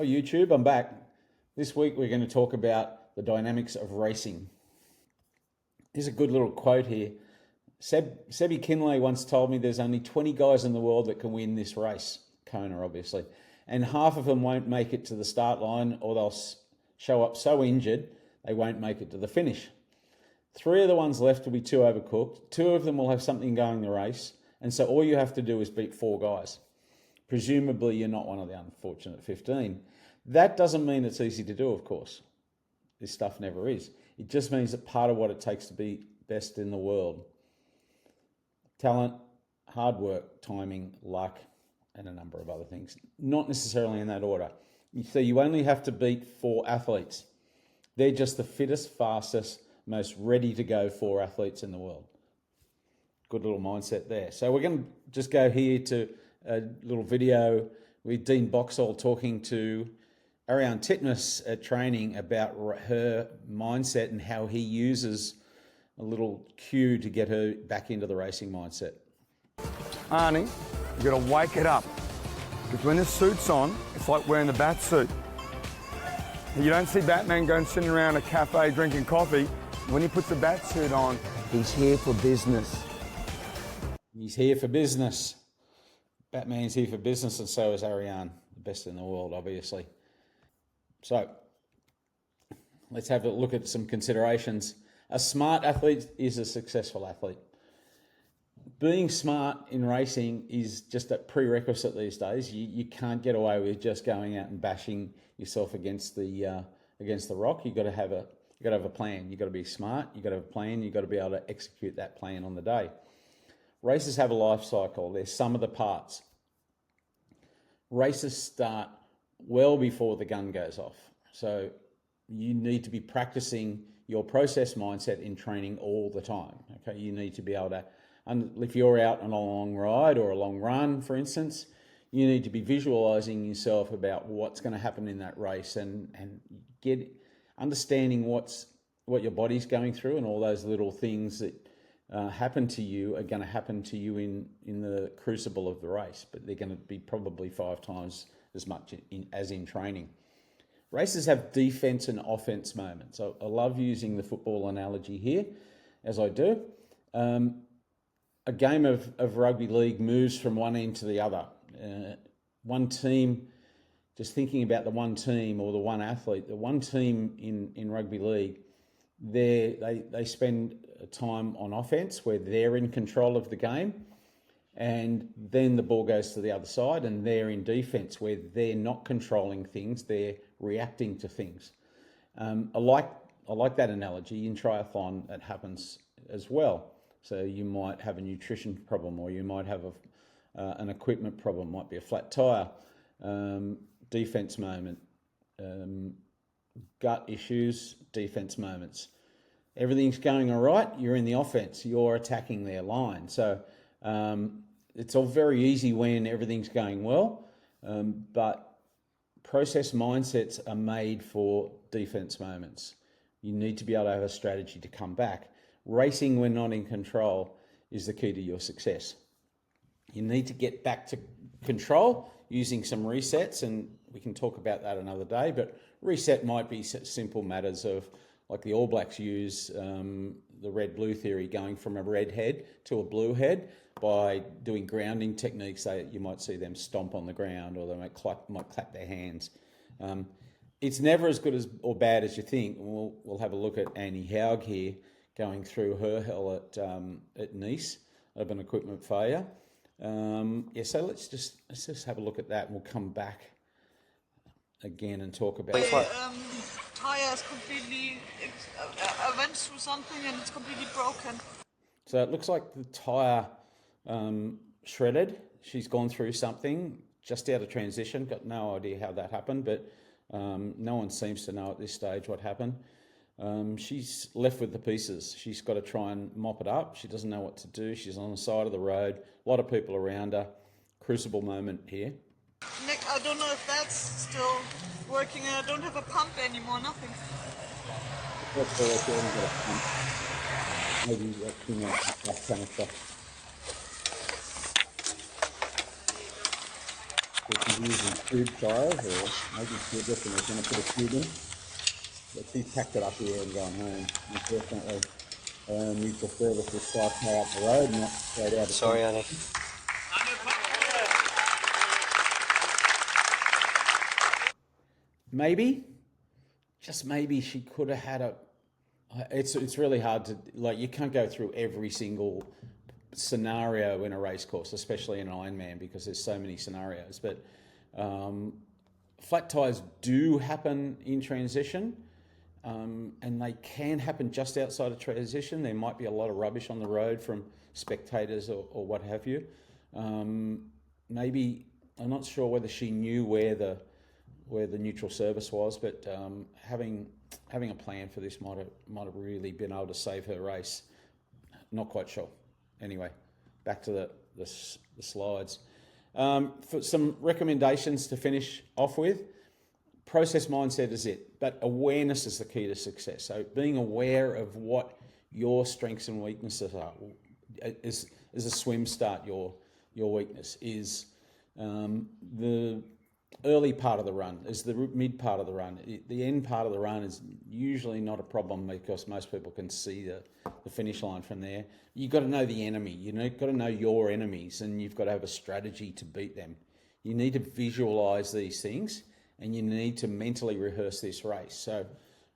Oh, YouTube, I'm back. This week we're going to talk about the dynamics of racing. Here's a good little quote here. Sebi Kinley once told me there's only 20 guys in the world that can win this race, Kona obviously, and half of them won't make it to the start line, or they'll show up so injured they won't make it to the finish. 3 of the ones left will be too overcooked. 2 of them will have something going in the race, and so all you have to do is beat 4 guys. Presumably you're not one of the unfortunate 15. That doesn't mean it's easy to do, of course. This stuff never is. It just means that part of what it takes to be best in the world. Talent, hard work, timing, luck, and a number of other things. Not necessarily in that order. So you only have to beat 4 athletes. They're just the fittest, fastest, most ready to go 4 athletes in the world. Good little mindset there. So we're going to just go here to a little video with Dean Boxall talking to Ariarne Titmus at training about her mindset and how he uses a little cue to get her back into the racing mindset. Arnie, you've got to wake it up. Because when the suit's on, it's like wearing the bat suit. You don't see Batman going sitting around a cafe drinking coffee. When he puts the bat suit on, he's here for business. He's here for business. Batman's here for business, and so is Ariarne, the best in the world, obviously. So, let's have a look at some considerations. A smart athlete is a successful athlete. Being smart in racing is just a prerequisite these days. You can't get away with just going out and bashing yourself against the rock. You've got to have a plan. You've got to be smart. You've got to have a plan. You've got to be able to execute that plan on the day. Races have a life cycle. They're some of the parts. Races start well before the gun goes off. So you need to be practicing your process mindset in training all the time. Okay, you need to be able to, and if you're out on a long ride or a long run, for instance, you need to be visualizing yourself about what's going to happen in that race and get understanding what your body's going through, and all those little things that happen to you are going to happen to you in the crucible of the race, but they're going to be probably 5 times as much as in training. Races have defense and offense moments. I love using the football analogy here, as I do. A game of rugby league moves from one end to the other. One team, just thinking about the one team or the one athlete, the one team in rugby league, they spend time on offense where they're in control of the game, and then the ball goes to the other side and they're in defense where they're not controlling things, they're reacting to things. I like that analogy. In triathlon it happens as well. So you might have a nutrition problem, or you might have an equipment problem, might be a flat tire, defense moment, gut issues, defense moments. Everything's going all right, you're in the offense, you're attacking their line. So it's all very easy when everything's going well, but process mindsets are made for defense moments. You need to be able to have a strategy to come back. Racing when not in control is the key to your success. You need to get back to control using some resets, and we can talk about that another day, but reset might be simple matters of, like the All Blacks use the red-blue theory, going from a red head to a blue head by doing grounding techniques. You might see them stomp on the ground, or they might clap their hands. It's never as good or bad as you think. We'll have a look at Annie Haug here, going through her hell at Nice of an equipment failure. So let's just have a look at that, and we'll come back again and talk about it. Tire is completely, I went through something and it's completely broken. So it looks like the tyre shredded. She's gone through something just out of transition. Got no idea how that happened, but no one seems to know at this stage what happened. She's left with the pieces. She's got to try and mop it up. She doesn't know what to do. She's on the side of the road. A lot of people around her. Crucible moment here. Nick, I don't know if that's still working. I don't have a pump anymore, nothing. Maybe that kind of stuff. using tube tyres, or maybe she just was going to put a tube in. But she's packed it up here and gone home. Unfortunately, mutual service was 5k up the road, not straight out of Sorry, town. Annie. Maybe, just maybe she could have had a. It's really hard to, like, you can't go through every single scenario in a race course, especially in an Ironman, because there's so many scenarios. But flat tires do happen in transition, and they can happen just outside of transition. There might be a lot of rubbish on the road from spectators or what have you. Maybe, I'm not sure whether she knew where the neutral service was, but having a plan for this might have really been able to save her race. Not quite sure. Anyway, back to the slides. For some recommendations to finish off with, process mindset is it, but awareness is the key to success. So being aware of what your strengths and weaknesses are. Is a swim start your weakness? Is the early part of the run? Is the mid part of the run? The end part of the run is usually not a problem because most people can see the finish line from there. You've got to know the enemy. You've got to know your enemies, and you've got to have a strategy to beat them. You need to visualize these things, and you need to mentally rehearse this race. So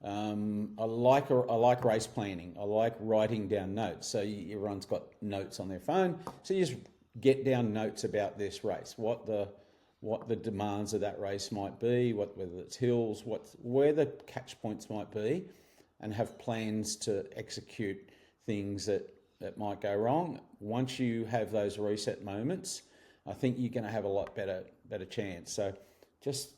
I like race planning. I like writing down notes. So everyone's got notes on their phone. So you just get down notes about this race, what the demands of that race might be, whether it's hills, where the catch points might be, and have plans to execute things that might go wrong. Once you have those reset moments, I think you're going to have a lot better chance. So just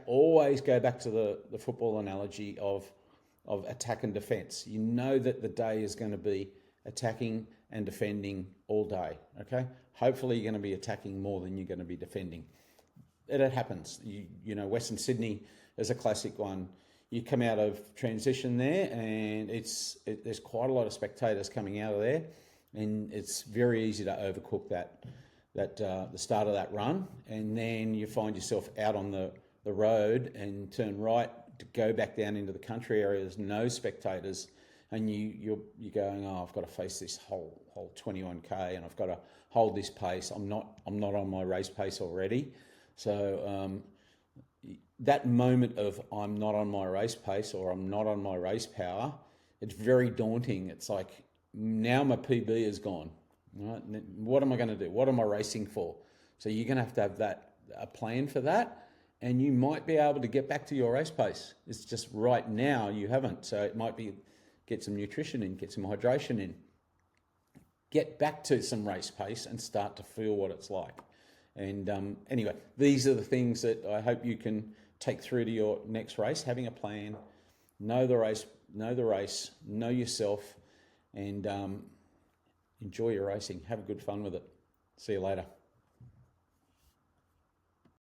always go back to the football analogy of attack and defense. You know that the day is going to be attacking and defending all day, okay? Hopefully you're going to be attacking more than you're going to be defending. It happens. You know, Western Sydney is a classic one. You come out of transition there, and there's quite a lot of spectators coming out of there, and it's very easy to overcook the start of that run, and then you find yourself out on the road and turn right to go back down into the country area. There's no spectators, and you're going, oh, I've got to face this whole 21k, and I've got to hold this pace. I'm not on my race pace already. So that moment of I'm not on my race pace or I'm not on my race power, it's very daunting. It's like, now my PB is gone. Right? What am I going to do? What am I racing for? So you're going to have a plan for that, and you might be able to get back to your race pace. It's just right now you haven't. So it might be get some nutrition in, get some hydration in, get back to some race pace and start to feel what it's like. And anyway, these are the things that I hope you can take through to your next race. Having a plan, know the race, know yourself, and enjoy your racing. Have a good fun with it. See you later.